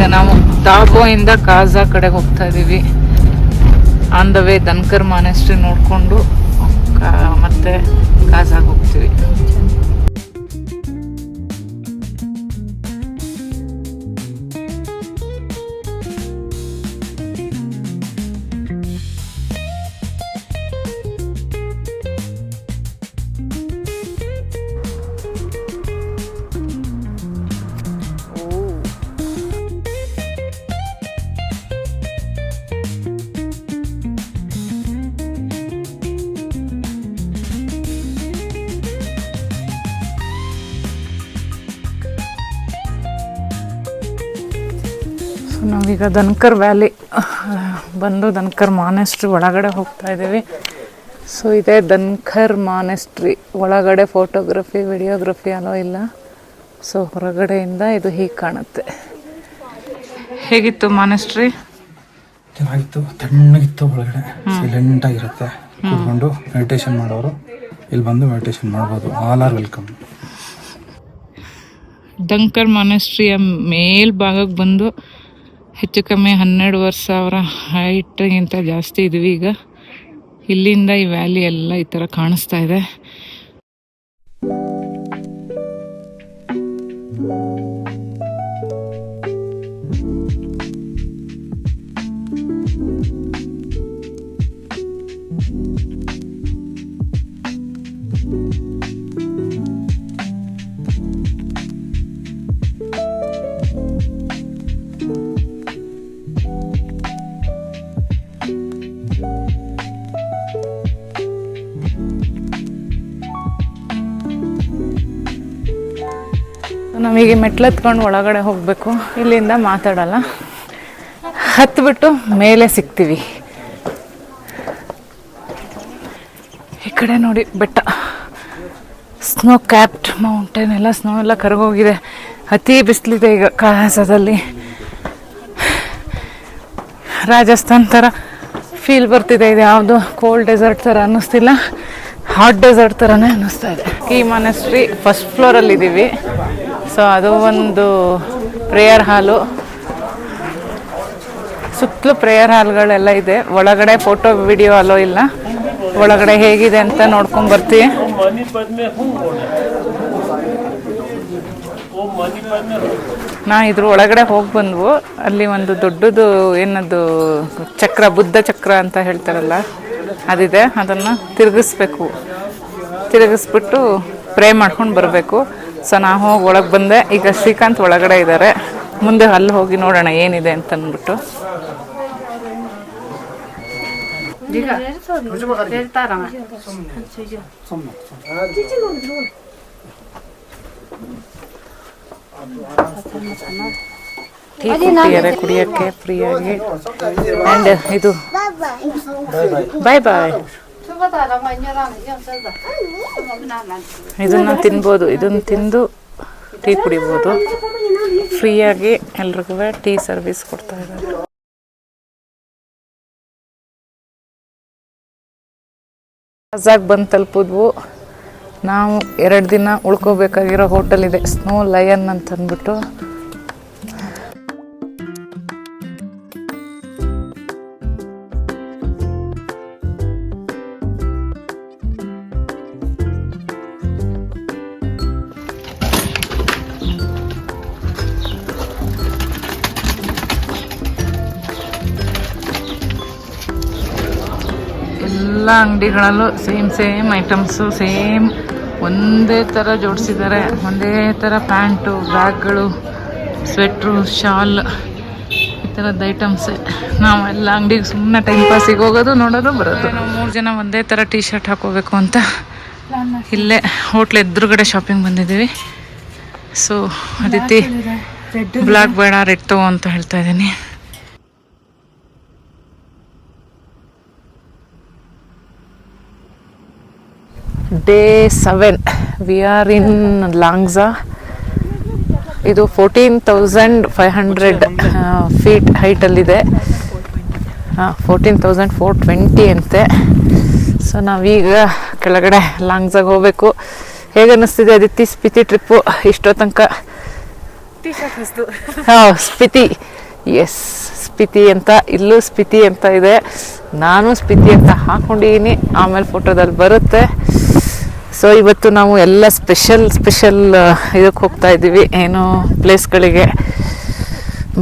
ಈಗ ನಾವು ದಾಬೋ ಇಂದ ಕಾಜಾ ಕಡೆ ಹೋಗ್ತಾ ಇದೀವಿ. On the way Dhankhar monastery ನೋಡಿಕೊಂಡು ಮತ್ತೆ ಕಾಜಾಗೆ ಹೋಗ್ತೀವಿ. ನಾವೀಗ ಧನ್ಕರ್ ವ್ಯಾಲಿ ಬಂದು ಧನ್ಕರ್ ಮಾನೆಸ್ಟ್ರಿ ಒಳಗಡೆ ಹೋಗ್ತಾ ಇದ್ದೀವಿ. ಸೊ ಇದೇ ಧನ್ಕರ್ ಮಾನೆಸ್ಟ್ರಿ ಒಳಗಡೆ ಫೋಟೋಗ್ರಫಿ ವಿಡಿಯೋಗ್ರಫಿ ಅಲೋ ಇಲ್ಲ. ಸೊ ಹೊರಗಡೆಯಿಂದ ಇದು ಹೀಗೆ ಕಾಣುತ್ತೆ. ಹೇಗಿತ್ತು ಮಾನೆಸ್ಟ್ರಿ? ಚೆನ್ನಾಗಿತ್ತು, ತಣ್ಣಗಿತ್ತು. ಒಳಗಡೆ ಸೈಲೆಂಟ್ ಆಗಿರುತ್ತೆ. ಕೂತ್ಕೊಂಡು ಮೆಡಿಟೇಷನ್ ಮಾಡೋರು ಇಲ್ಲಿ ಬಂದು ಮೆಡಿಟೇಷನ್ ಮಾಡ್ಬೋದು. All are welcome. ಧನ್ಕರ್ ಮಾನೆಸ್ಟ್ರಿಯ ಮೇಲ್ಭಾಗಕ್ಕೆ ಬಂದು ಹೆಚ್ಚು ಕಮ್ಮಿ 12,000 ಹೈಟ್ಗಿಂತ ಜಾಸ್ತಿ ಇದ್ವಿ. ಈಗ ಇಲ್ಲಿಂದ ಈ ವ್ಯಾಲಿ ಎಲ್ಲ ಈ ಥರ ಕಾಣಿಸ್ತಾ ಇದೆ. ನಮಗೆ ಮೆಟ್ಲೆತ್ಕೊಂಡು ಒಳಗಡೆ ಹೋಗಬೇಕು. ಇಲ್ಲಿಂದ ಮಾತಾಡಲ್ಲ, ಹತ್ಬಿಟ್ಟು ಮೇಲೆ ಸಿಗ್ತೀವಿ. ಈ ಕಡೆ ನೋಡಿ ಬೆಟ್ಟ, ಸ್ನೋ ಕ್ಯಾಪ್ಡ್ ಮೌಂಟೇನ್ ಎಲ್ಲ, ಸ್ನೋ ಎಲ್ಲ ಕರಗೋಗಿದೆ. ಅತಿ ಬಿಸಿಲಿದೆ ಈಗ ಕಾಸದಲ್ಲಿ. ರಾಜಸ್ಥಾನ್ ಥರ ಫೀಲ್ ಬರ್ತಿದೆ. ಇದು ಯಾವುದು ಕೋಲ್ಡ್ ಡೆಸರ್ಟ್ ಥರ ಅನ್ನಿಸ್ತಿಲ್ಲ, ಹಾಟ್ ಡೆಸರ್ಟ್ ಥರನೇ ಅನ್ನಿಸ್ತಾ ಇದೆ. ಈ ಮಾನೆಸ್ಟ್ರಿ ಫಸ್ಟ್ ಫ್ಲೋರಲ್ಲಿ ಇದ್ದೀವಿ. ಸೊ ಅದು ಒಂದು ಪ್ರೇಯರ್ ಹಾಲು, ಸುತ್ತಲೂ ಪ್ರೇಯರ್ ಹಾಲ್ಗಳೆಲ್ಲ ಇದೆ. ಒಳಗಡೆ ಫೋಟೋ ವಿಡಿಯೋ ಅಲೋ ಇಲ್ಲ. ಒಳಗಡೆ ಹೇಗಿದೆ ಅಂತ ನೋಡ್ಕೊಂಡು ಬರ್ತೀವಿ. ಇದ್ರ ಒಳಗಡೆ ಹೋಗಿ ಬಂದ್ವು. ಅಲ್ಲಿ ಒಂದು ದೊಡ್ಡದು ಏನದು ಚಕ್ರ, ಬುದ್ಧ ಚಕ್ರ ಅಂತ ಹೇಳ್ತಾರಲ್ಲ ಅದಿದೆ. ಅದನ್ನು ತಿರುಗಿಸ್ಬಿಟ್ಟು ಪ್ರೇ ಮಾಡ್ಕೊಂಡು ಬರಬೇಕು. ಸೊ ನಾವು ಹೋಗಿ ಒಳಗೆ ಬಂದೆ. ಈಗ ಶ್ರೀಕಾಂತ್ ಒಳಗಡೆ ಇದ್ದಾರೆ. ಮುಂದೆ ಅಲ್ಲಿ ಹೋಗಿ ನೋಡೋಣ ಏನಿದೆ ಅಂತ ಅಂದ್ಬಿಟ್ಟು. ಟೀ ಕೊಟ್ಟಿದ್ದಾರೆ ಕುಡಿಯೋಕ್ಕೆ ಫ್ರೀಯಾಗಿ. ಆ್ಯಂಡ್ ಇದು ಬಾಯ್ ಬಾಯ್, ಇದನ್ನು ತಿನ್ಬೋದು. ಇದನ್ನು ತಿಂದು ಟೀ ಕುಡಿಬೋದು. ಫ್ರೀಯಾಗಿ ಎಲ್ರಿಗೂ ಟೀ ಸರ್ವಿಸ್ ಕೊಡ್ತಾ ಇದ್ದಾರೆ. ಕಾಜಾಗ್ ಬಂದು ತಲುಪಿದ್ವು. ನಾವು 2 ದಿನ ಉಳ್ಕೋಬೇಕಾಗಿರೋ ಹೋಟೆಲ್ ಇದೆ, ಸ್ನೋ ಲಯನ್ ಅಂತ ಅಂದ್ಬಿಟ್ಟು. ಎಲ್ಲ ಅಂಗಡಿಗಳಲ್ಲೂ ಸೇಮ್ ಐಟಮ್ಸು, ಸೇಮ್ ಒಂದೇ ಥರ ಜೋಡಿಸಿದ್ದಾರೆ. ಒಂದೇ ಥರ ಪ್ಯಾಂಟು, ಬ್ಯಾಗ್ಗಳು, ಸ್ವೆಟ್ರು, ಶಾಲ್, ಈ ಥರದ್ದು ಐಟಮ್ಸೇ. ನಾವೆಲ್ಲ ಅಂಗಡಿಗೆ ಸುಮ್ಮನೆ ಟೈಮ್ ಪಾಸಿಗೆ ಹೋಗೋದು, ನೋಡೋದು, ಬರೋದು. ನಾವು 3 ಜನ ಒಂದೇ ಥರ ಟೀ ಶರ್ಟ್ ಹಾಕೋಬೇಕು ಅಂತ ಇಲ್ಲೇ ಹೋಟ್ಲ್ ಎದುರುಗಡೆ ಶಾಪಿಂಗ್ ಬಂದಿದ್ದೀವಿ. ಸೊ ಅದಿತಿ ಬ್ಲ್ಯಾಕ್ ಬೇಡ, ರೆಡ್ ತಗೋ ಅಂತ ಹೇಳ್ತಾ ಇದ್ದೀನಿ. ಡೇ 7 ವಿ ಆರ್ ಇನ್ ಲಾಂಗ್ಜಾ. ಇದು 14,500 ಫೀಟ್ ಹೈಟಲ್ಲಿದೆ. 14,420 ಅಂತೆ. ಸೊ ನಾವೀಗ ಕೆಳಗಡೆ ಲಾಂಗ್ಜಾಗ ಹೋಗಬೇಕು. ಹೇಗೆ ಅನ್ನಿಸ್ತಿದೆ ಅದಿತಿ ಸ್ಪಿತಿ ಟ್ರಿಪ್ಪು? ಇಷ್ಟೋ ತನಕ ಸ್ಪಿತಿ, ಎಸ್ ಸ್ಪಿತಿ ಅಂತ, ಇಲ್ಲೂ ಸ್ಪಿತಿ ಅಂತ ಇದೆ. ನಾನು ಸ್ಪಿತಿ ಅಂತ ಹಾಕೊಂಡಿದ್ದೀನಿ, ಆಮೇಲೆ ಫೋಟೋದಲ್ಲಿ ಬರುತ್ತೆ. ಸೊ ಇವತ್ತು ನಾವು ಎಲ್ಲ ಸ್ಪೆಷಲ್ ಇದಕ್ಕೆ ಹೋಗ್ತಾ ಇದ್ದೀವಿ, ಏನೋ ಪ್ಲೇಸ್ಗಳಿಗೆ.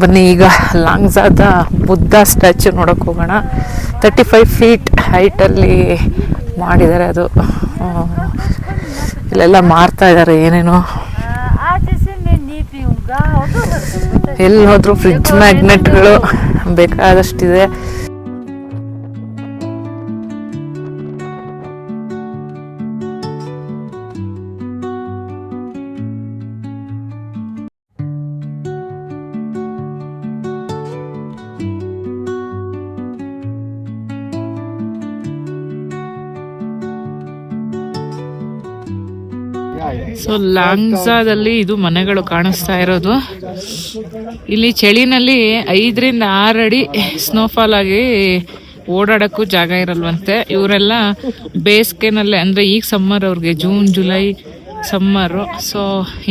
ಬನ್ನಿ ಈಗ ಲಾಂಗ್ಜಾದ ಬುದ್ಧ ಸ್ಟ್ಯಾಚ್ಯೂ ನೋಡೋಕೆ ಹೋಗೋಣ. 35 ಫೀಟ್ ಹೈಟಲ್ಲಿ ಮಾಡಿದ್ದಾರೆ ಅದು. ಇಲ್ಲೆಲ್ಲ ಮಾರ್ತಾ ಇದ್ದಾರೆ ಏನೇನೋ. ಎಲ್ಲಿ ಹೋದ್ರು ಫ್ರಿಡ್ಜ್ ಮ್ಯಾಗ್ನೆಟ್ಗಳು ಬೇಕಾದಷ್ಟಿದೆ. ಸೊ ಲಾಂಗ್ಜಾದಲ್ಲಿ ಇದು ಮನೆಗಳು ಕಾಣಿಸ್ತಾ ಇರೋದು. ಇಲ್ಲಿ ಚಳಿನಲ್ಲಿ 5 ರಿಂದ 6 ಅಡಿ ಸ್ನೋಫಾಲ್ ಆಗಿ ಓಡಾಡಕ್ಕೂ ಜಾಗ ಇರಲ್ವಂತೆ. ಇವರೆಲ್ಲ ಬೇಸಿಗೆನಲ್ಲೇ, ಅಂದರೆ ಈಗ ಸಮ್ಮರ್ ಅವ್ರಿಗೆ, ಜೂನ್ ಜುಲೈ ಸಮ್ಮರು. ಸೊ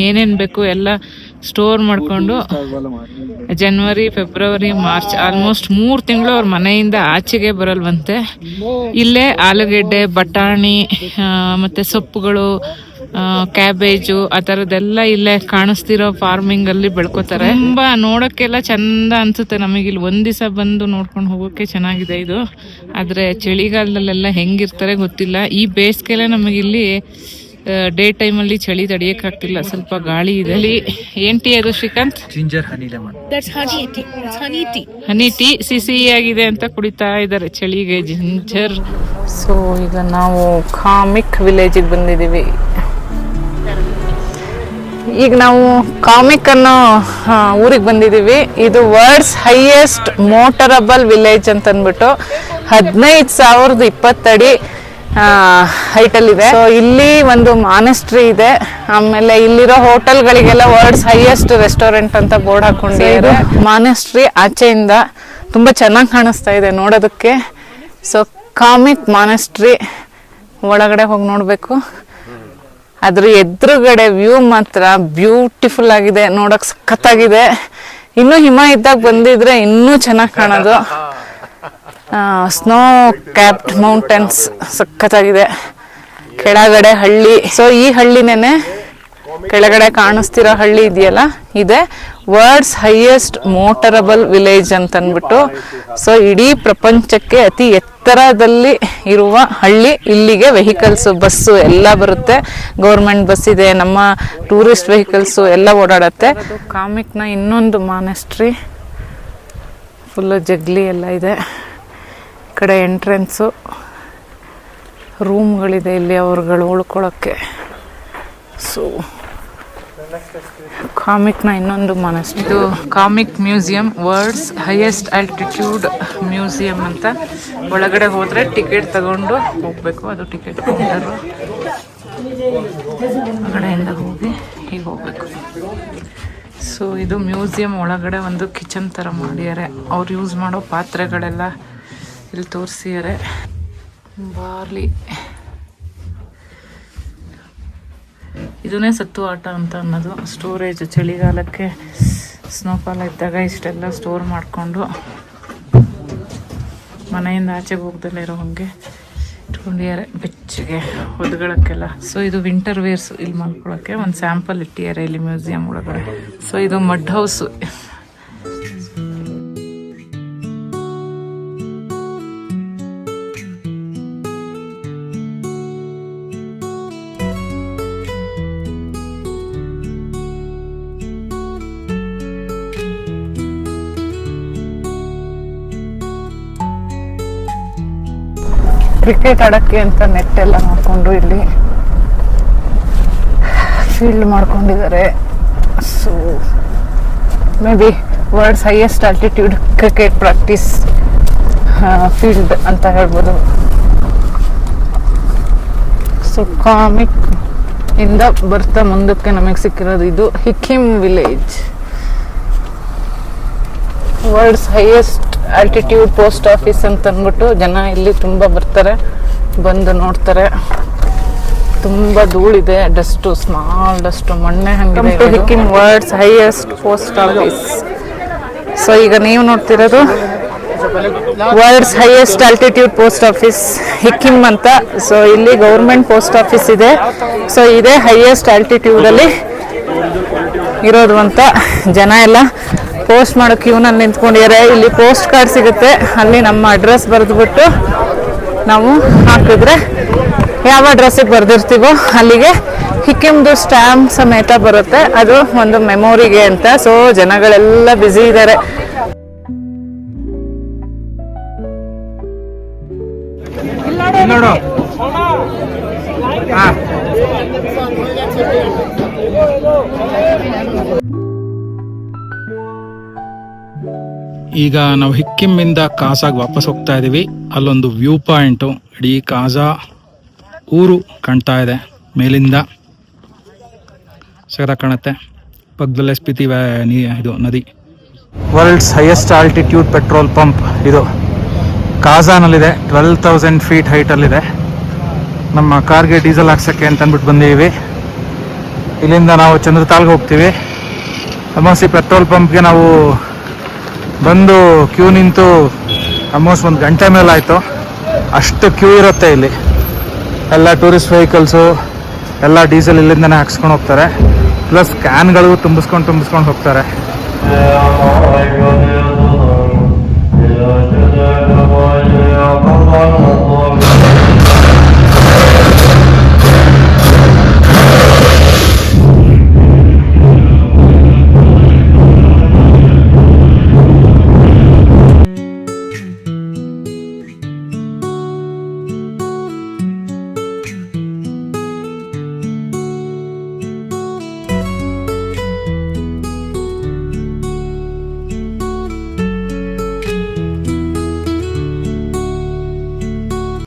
ಏನೇನು ಬೇಕು ಎಲ್ಲ ಸ್ಟೋರ್ ಮಾಡಿಕೊಂಡು ಜನವರಿ ಫೆಬ್ರವರಿ ಮಾರ್ಚ್ ಆಲ್ಮೋಸ್ಟ್ 3 ತಿಂಗಳು ಅವ್ರ ಮನೆಯಿಂದ ಆಚೆಗೆ ಬರಲ್ವಂತೆ. ಇಲ್ಲೇ ಆಲೂಗೆಡ್ಡೆ, ಬಟಾಣಿ ಮತ್ತು ಸೊಪ್ಪುಗಳು, ಕ್ಯಾಬೇಜು ಆ ಥರದ್ದೆಲ್ಲ ಇಲ್ಲೇ ಕಾಣಿಸ್ತಿರೋ ಫಾರ್ಮಿಂಗ್ ಅಲ್ಲಿ ಬೆಳ್ಕೋತಾರೆ. ತುಂಬಾ ನೋಡೋಕ್ಕೆಲ್ಲ ಚಂದ ಅನ್ಸುತ್ತೆ ನಮಗೆ. ಇಲ್ಲಿ ಒಂದ್ ದಿವಸ ಬಂದು ನೋಡ್ಕೊಂಡು ಹೋಗೋಕೆ ಚೆನ್ನಾಗಿದೆ ಇದು. ಆದ್ರೆ ಚಳಿಗಾಲದಲ್ಲೆಲ್ಲ ಹೆಂಗಿರ್ತಾರೆ ಗೊತ್ತಿಲ್ಲ. ಈ ಬೇಸಿಗೆಲ್ಲ ನಮಗಿಲ್ಲಿ ಡೇ ಟೈಮಲ್ಲಿ ಚಳಿ ತಡಿಯಕ್ಕಾಗ್ತಿಲ್ಲ, ಸ್ವಲ್ಪ ಗಾಳಿ ಇದೆ. ಅಲ್ಲಿ ಏನ್ ಟೀ ಅದು ಶ್ರೀಕಾಂತ್? ಜಿಂಜರ್ ಹನಿ ಲೆಮನ್. ಹನಿ ಟೀ ಸಿಹಿ ಆಗಿದೆ ಅಂತ ಕುಡಿತಾ ಇದ್ದಾರೆ ಚಳಿಗೆ, ಜಿಂಜರ್. ಸೊ ಈಗ ನಾವು ಕಾಮಿಕ್ ವಿಲೇಜಿಗೆ ಬಂದಿದ್ದೀವಿ. ಈಗ ನಾವು ಕಾಮಿಕ್ ಅನ್ನೋ ಊರಿಗೆ ಬಂದಿದ್ದೀವಿ. ಇದು ವರ್ಲ್ಡ್ಸ್ ಹೈಯೆಸ್ಟ್ ಮೋಟರಬಲ್ ವಿಲೇಜ್ ಅಂತ ಅಂದ್ಬಿಟ್ಟು 15,020 ಅಡಿ ಹೈಟಲ್ಲಿದೆ. ಸೊ ಇಲ್ಲಿ ಒಂದು ಮಾನೆಸ್ಟ್ರಿ ಇದೆ. ಆಮೇಲೆ ಇಲ್ಲಿರೋ ಹೋಟೆಲ್ಗಳಿಗೆಲ್ಲ ವರ್ಲ್ಡ್ಸ್ ಹೈಯೆಸ್ಟ್ ರೆಸ್ಟೋರೆಂಟ್ ಅಂತ ಬೋರ್ಡ್ ಹಾಕೊಂಡಿದ್ದಾರೆ. ಮಾನೆಸ್ಟ್ರಿ ಆಚೆಯಿಂದ ತುಂಬಾ ಚೆನ್ನಾಗಿ ಕಾಣಿಸ್ತಾ ಇದೆ ನೋಡೋದಕ್ಕೆ. ಸೊ ಕಾಮಿಕ್ ಮಾನೆಸ್ಟ್ರಿ ಒಳಗಡೆ ಹೋಗಿ ನೋಡ್ಬೇಕು. ಅದ್ರ ಎದುರುಗಡೆ ವ್ಯೂ ಮಾತ್ರ ಬ್ಯೂಟಿಫುಲ್ ಆಗಿದೆ, ನೋಡಕ್ ಸಖತ್ತಾಗಿದೆ. ಇನ್ನು ಹಿಮ ಇದ್ದಾಗ ಬಂದಿದ್ರೆ ಇನ್ನೂ ಚೆನ್ನಾಗಿ ಕಾಣೋದು. ಸ್ನೋ ಕ್ಯಾಪ್ಡ್ ಮೌಂಟೇನ್ಸ್ ಸಖತ್ತಾಗಿದೆ. ಕೆಳಗಡೆ ಹಳ್ಳಿ. ಸೊ ಈ ಹಳ್ಳಿನೇನೆ ಕೆಳಗಡೆ ಕಾಣಿಸ್ತಿರೋ ಹಳ್ಳಿ ಇದೆಯಲ್ಲ, ಇದೆ ವರ್ಲ್ಡ್ಸ್ ಹೈಯೆಸ್ಟ್ ಮೋಟರಬಲ್ ವಿಲೇಜ್ ಅಂತ ಅಂದ್ಬಿಟ್ಟು. ಸೊ ಇಡೀ ಪ್ರಪಂಚಕ್ಕೆ ಅತಿ ಎತ್ತರದಲ್ಲಿ ಇರುವ ಹಳ್ಳಿ. ಇಲ್ಲಿಗೆ ವೆಹಿಕಲ್ಸ್, ಬಸ್ಸು ಎಲ್ಲ ಬರುತ್ತೆ. ಗೌರ್ಮೆಂಟ್ ಬಸ್ ಇದೆ, ನಮ್ಮ ಟೂರಿಸ್ಟ್ ವೆಹಿಕಲ್ಸು ಎಲ್ಲ ಓಡಾಡತ್ತೆ. ಕಾಮಿಕ್ನ ಇನ್ನೊಂದು ಮಾನೆಸ್ಟ್ರಿ, ಫುಲ್ಲು ಜಗ್ಲಿ ಎಲ್ಲ ಇದೆ. ಈ ಕಡೆ ಎಂಟ್ರೆನ್ಸು, ರೂಮ್ಗಳಿದೆ ಇಲ್ಲಿ ಅವ್ರುಗಳು ಉಳ್ಕೊಳ್ಳೋಕ್ಕೆ. ಸೊ ಕಾಮಿಕ್ನ ಇನ್ನೊಂದು ಮಾನೆಸ್ಟ್ರಿ. ಇದು Komic museum, world's highest altitude museum ಅಂತ. ಒಳಗಡೆ ಹೋದರೆ ಟಿಕೆಟ್ ತಗೊಂಡು ಹೋಗಬೇಕು, ಅದು ಟಿಕೆಟ್ ಕೌಂಟರು. ಹೊರಗಡೆಯಿಂದ ಹೋಗಿ ಹೀಗೆ ಹೋಗಬೇಕು. ಸೊ ಇದು ಮ್ಯೂಸಿಯಂ ಒಳಗಡೆ ಒಂದು ಕಿಚನ್ ಥರ ಮಾಡಿದ್ದಾರೆ. ಅವ್ರು ಯೂಸ್ ಮಾಡೋ ಪಾತ್ರೆಗಳೆಲ್ಲ ಇಲ್ಲಿ ತೋರಿಸಿದ್ದಾರೆ. ಬಾರ್ಲಿ, ಇದನ್ನೇ ಸತ್ತು ಆಟ ಅಂತ ಅನ್ನೋದು. ಸ್ಟೋರೇಜ್, ಚಳಿಗಾಲಕ್ಕೆ ಸ್ನೋಫಾಲ್ ಇದ್ದಾಗ ಇಷ್ಟೆಲ್ಲ ಸ್ಟೋರ್ ಮಾಡಿಕೊಂಡು ಮನೆಯಿಂದ ಆಚೆಗೆ ಹೋಗ್ದಲ್ಲೇ ಇರೋ ಹಂಗೆ ಇಟ್ಕೊಂಡಿದ್ದಾರೆ, ಬೆಚ್ಚಗೆ ಹೊದ್ಗಳಕ್ಕೆಲ್ಲ. ಸೊ ಇದು ವಿಂಟರ್ ವೇರ್ಸ್ ಇಲ್ಲಿ ಮಾಡ್ಕೊಳ್ಳೋಕ್ಕೆ ಒಂದು ಸ್ಯಾಂಪಲ್ ಇಟ್ಟಿದ್ದಾರೆ ಇಲ್ಲಿ ಮ್ಯೂಸಿಯಂ ಒಳಗಡೆ. ಸೊ ಇದು ಮಡ್ ಹೌಸು. ಕ್ರಿಕೆಟ್ ಆಡೋಕ್ಕೆ ಅಂತ ನೆಟ್ ಎಲ್ಲ ಮಾಡಿಕೊಂಡು ಇಲ್ಲಿ ಫೀಲ್ಡ್ ಮಾಡ್ಕೊಂಡಿದ್ದಾರೆ. So maybe world's highest altitude cricket practice field ಅಂತ ಹೇಳ್ಬೋದು. ಸೊ ಕಾಮಿಕ್ ಇಂದ ಬರ್ತಾ ಮುಂದಕ್ಕೆ ನಮಗೆ ಸಿಕ್ಕಿರೋದು ಇದು Hikkim village. World's highest altitude post office ಅಂತ ಅಂದ್ಬಿಟ್ಟು ಜನ ಇಲ್ಲಿ ತುಂಬ ಬರ್ತಾರೆ, ಬಂದು ನೋಡ್ತಾರೆ. ತುಂಬಾ ಧೂಳಿದೆ, ಡಸ್ಟು, ಸ್ಮಾಲ್ ಡಸ್ಟು, ಮೊನ್ನೆ ಹಂಗೆ Hikkim world's highest post office. So ಈಗ ನೀವು ನೋಡ್ತಿರೋದು world's highest altitude post office Hikkim ಅಂತ. ಸೊ ಇಲ್ಲಿ ಗೌರ್ಮೆಂಟ್ ಪೋಸ್ಟ್ ಆಫೀಸ್ ಇದೆ. ಸೊ ಇದೇ ಹೈಯೆಸ್ಟ್ ಆಲ್ಟಿಟ್ಯೂಡಲ್ಲಿ ಇರೋದು ಅಂತ. ಜನ ಎಲ್ಲ ಪೋಸ್ಟ್ ಮಾಡೋ ಕ್ಯೂನಲ್ಲಿ ನಿಂತ್ಕೊಂಡಿದ್ದಾರೆ. ಇಲ್ಲಿ ಪೋಸ್ಟ್ ಕಾರ್ಡ್ ಸಿಗುತ್ತೆ, ಅಲ್ಲಿ ನಮ್ಮ ಅಡ್ರೆಸ್ ಬರೆದ್ಬಿಟ್ಟು ನಾವು ಹಾಕಿದ್ರೆ ಯಾವ ಅಡ್ರೆಸ್ಸಿಗೆ ಬರೆದಿರ್ತೀವೋ ಅಲ್ಲಿಗೆ ಹಿಕ್ಕಿಮ್ದು ಸ್ಟ್ಯಾಂಪ್ ಸಮೇತ ಬರುತ್ತೆ. ಅದು ಒಂದು ಮೆಮೊರಿಗೆ ಅಂತ. ಸೊ ಜನಗಳೆಲ್ಲ ಬ್ಯುಸಿ ಇದ್ದಾರೆ. ನೋಡು ಈಗ ನಾವು ಹಿಕ್ಕಿಮ್ಮಿಂದ ಕಾಸಾಗಿ ವಾಪಸ್ ಹೋಗ್ತಾ ಇದೀವಿ. ಅಲ್ಲೊಂದು ವ್ಯೂ ಪಾಯಿಂಟು, ಇಡೀ ಕಾಜಾ ಊರು ಕಾಣ್ತಾ ಇದೆ ಮೇಲಿಂದ, ಸರ ಕಾಣುತ್ತೆ. ಪಕ್ಕದಲ್ಲೇ ಸ್ಪಿತಿ ಇದು ನದಿ. World's highest altitude petrol pump ಇದು ಕಾಜಾನಲ್ಲಿದೆ. 12,000 ಫೀಟ್ ಹೈಟಲ್ಲಿದೆ. ನಮ್ಮ ಕಾರ್ಗೆ ಡೀಸೆಲ್ ಹಾಕ್ಸೋಕ್ಕೆ ಅಂತ ಅಂದ್ಬಿಟ್ಟು ಬಂದಿದ್ದೀವಿ. ಇಲ್ಲಿಂದ ನಾವು ಚಂದ್ರತಾಲ್ಗೆ ಹೋಗ್ತೀವಿ. ಆಲ್ಮೋಸ್ಟ್ ಈ ಪೆಟ್ರೋಲ್ ಪಂಪ್ಗೆ ನಾವು ಬಂದು ಕ್ಯೂ ನಿಂತು ಆಲ್ಮೋಸ್ಟ್ 1 ಗಂಟೆ ಮೇಲೆ ಆಯಿತು. ಅಷ್ಟು ಕ್ಯೂ ಇರುತ್ತೆ ಇಲ್ಲಿ. ಎಲ್ಲ ಟೂರಿಸ್ಟ್ ವೆಹಿಕಲ್ಸು ಎಲ್ಲ ಡೀಸೆಲ್ ಇಲ್ಲಿಂದನೇ ಹಾಕ್ಸ್ಕೊಂಡು ಹೋಗ್ತಾರೆ. ಪ್ಲಸ್ ಕ್ಯಾನ್ಗಳು ತುಂಬಿಸ್ಕೊಂಡು ಹೋಗ್ತಾರೆ.